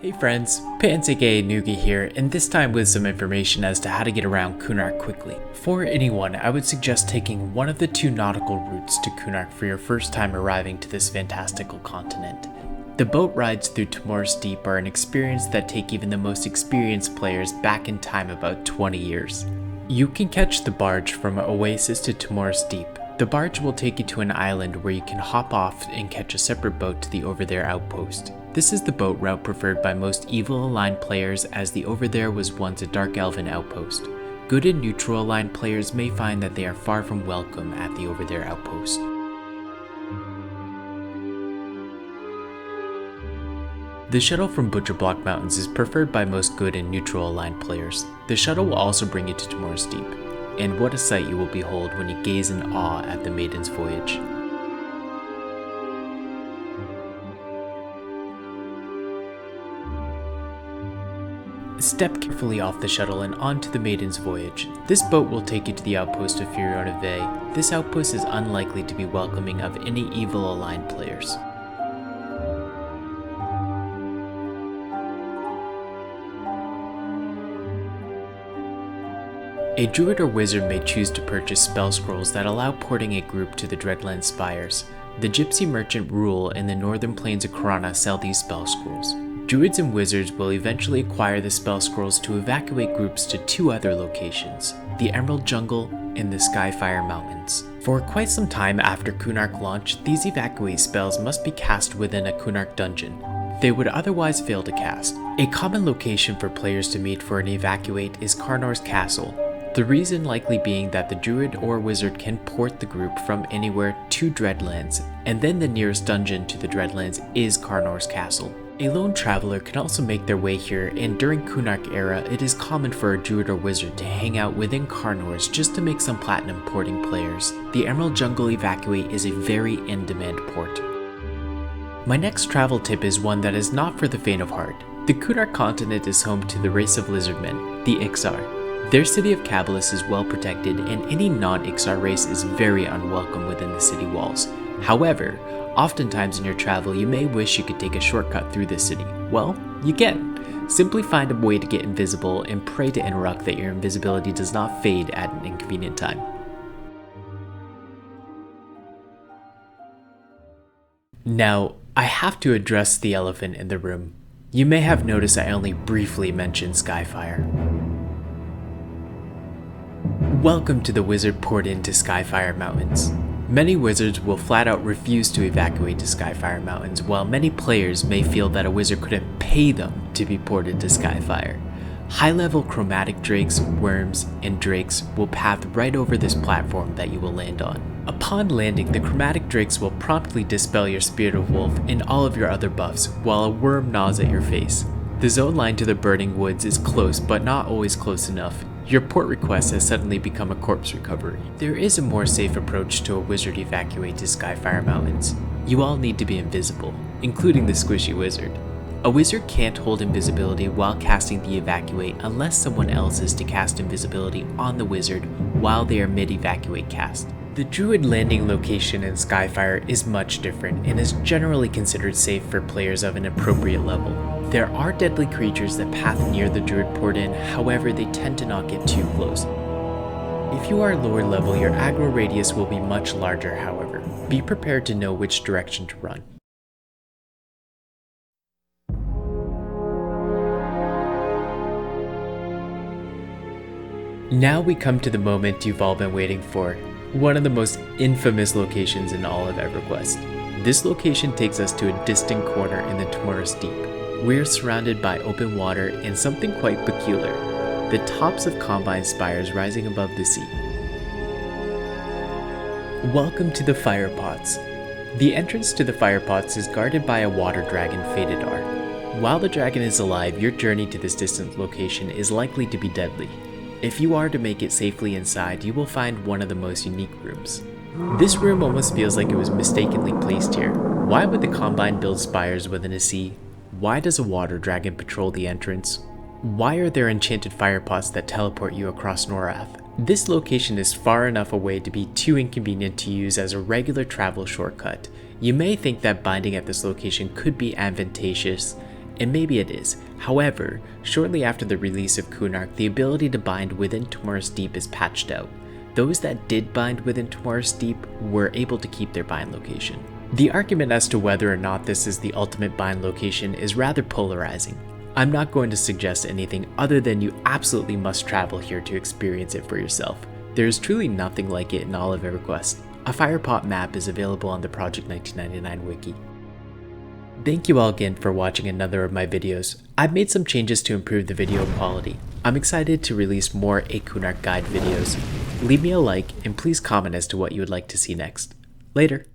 Hey friends, Pants aka Noogie here, and this time with some information as to how to get around Kunark quickly. For anyone, I would suggest taking one of the two nautical routes to Kunark for your first time arriving to this fantastical continent. The boat rides through Timor's Deep are an experience that take even the most experienced players back in time about 20 years. You can catch the barge from Oasis to Timor's Deep. The barge will take you to an island where you can hop off and catch a separate boat to the Over There outpost. This is the boat route preferred by most evil aligned players, as the Over There was once a Dark Elven outpost. Good and neutral aligned players may find that they are far from welcome at the Over There outpost. The shuttle from Butcherblock Mountains is preferred by most good and neutral aligned players. The shuttle will also bring you to Timor's Deep, and what a sight you will behold when you gaze in awe at the Maiden's Voyage. Step carefully off the shuttle and onto the Maiden's Voyage. This boat will take you to the outpost of Furiona Bay. This outpost is unlikely to be welcoming of any evil aligned players. A druid or wizard may choose to purchase spell scrolls that allow porting a group to the Dreadland Spires. The Gypsy Merchant Rule in the northern plains of Khurana sell these spell scrolls. Druids and wizards will eventually acquire the spell scrolls to evacuate groups to two other locations, the Emerald Jungle and the Skyfire Mountains. For quite some time after Kunark launch, these evacuate spells must be cast within a Kunark dungeon. They would otherwise fail to cast. A common location for players to meet for an evacuate is Karnor's Castle. The reason likely being that the druid or wizard can port the group from anywhere to Dreadlands, and then the nearest dungeon to the Dreadlands is Karnor's Castle. A lone traveler can also make their way here, and during Kunark era, it is common for a druid or wizard to hang out within Karnor's just to make some platinum porting players. The Emerald Jungle Evacuate is a very in-demand port. My next travel tip is one that is not for the faint of heart. The Kunark continent is home to the race of lizardmen, the Ixar. Their city of Cabalus is well protected, and any non-Ixar race is very unwelcome within the city walls. However, oftentimes in your travel you may wish you could take a shortcut through the city. Well, you can. Simply find a way to get invisible and pray to Inruk that your invisibility does not fade at an inconvenient time. Now, I have to address the elephant in the room. You may have noticed I only briefly mentioned Skyfire. Welcome to the wizard port into Skyfire Mountains. Many wizards will flat out refuse to evacuate to Skyfire Mountains, while many players may feel that a wizard couldn't pay them to be ported to Skyfire. High-level chromatic drakes, worms, and drakes will path right over this platform that you will land on. Upon landing, the chromatic drakes will promptly dispel your Spirit of Wolf and all of your other buffs, while a worm gnaws at your face. The zone line to the Burning Woods is close, but not always close enough. Your port request has suddenly become a corpse recovery. There is a more safe approach to a wizard evacuate to Skyfire Mountains. You all need to be invisible, including the squishy wizard. A wizard can't hold invisibility while casting the evacuate unless someone else is to cast invisibility on the wizard while they are mid-evacuate cast. The druid landing location in Skyfire is much different and is generally considered safe for players of an appropriate level. There are deadly creatures that path near the druid port in, however they tend to not get too close. If you are lower level, your aggro radius will be much larger, however. Be prepared to know which direction to run. Now we come to the moment you've all been waiting for. One of the most infamous locations in all of EverQuest. This location takes us to a distant corner in the Timor's Deep. We're surrounded by open water and something quite peculiar, the tops of Combine spires rising above the sea. Welcome to the Fire Pots. The entrance to the Fire Pots is guarded by a water dragon, Fadedar. While the dragon is alive, your journey to this distant location is likely to be deadly. If you are to make it safely inside, you will find one of the most unique rooms. This room almost feels like it was mistakenly placed here. Why would the Combine build spires within a sea? Why does a water dragon patrol the entrance? Why are there enchanted fire pots that teleport you across Norath? This location is far enough away to be too inconvenient to use as a regular travel shortcut. You may think that binding at this location could be advantageous, and maybe it is. However, shortly after the release of Kunark, the ability to bind within Tomorrow's Deep is patched out. Those that did bind within Tomorrow's Deep were able to keep their bind location. The argument as to whether or not this is the ultimate bind location is rather polarizing. I'm not going to suggest anything other than you absolutely must travel here to experience it for yourself. There is truly nothing like it in all of EverQuest. A Firepot map is available on the Project 1999 wiki. Thank you all again for watching another of my videos. I've made some changes to improve the video quality. I'm excited to release more A Kunark Guide videos. Leave me a like and please comment as to what you would like to see next. Later.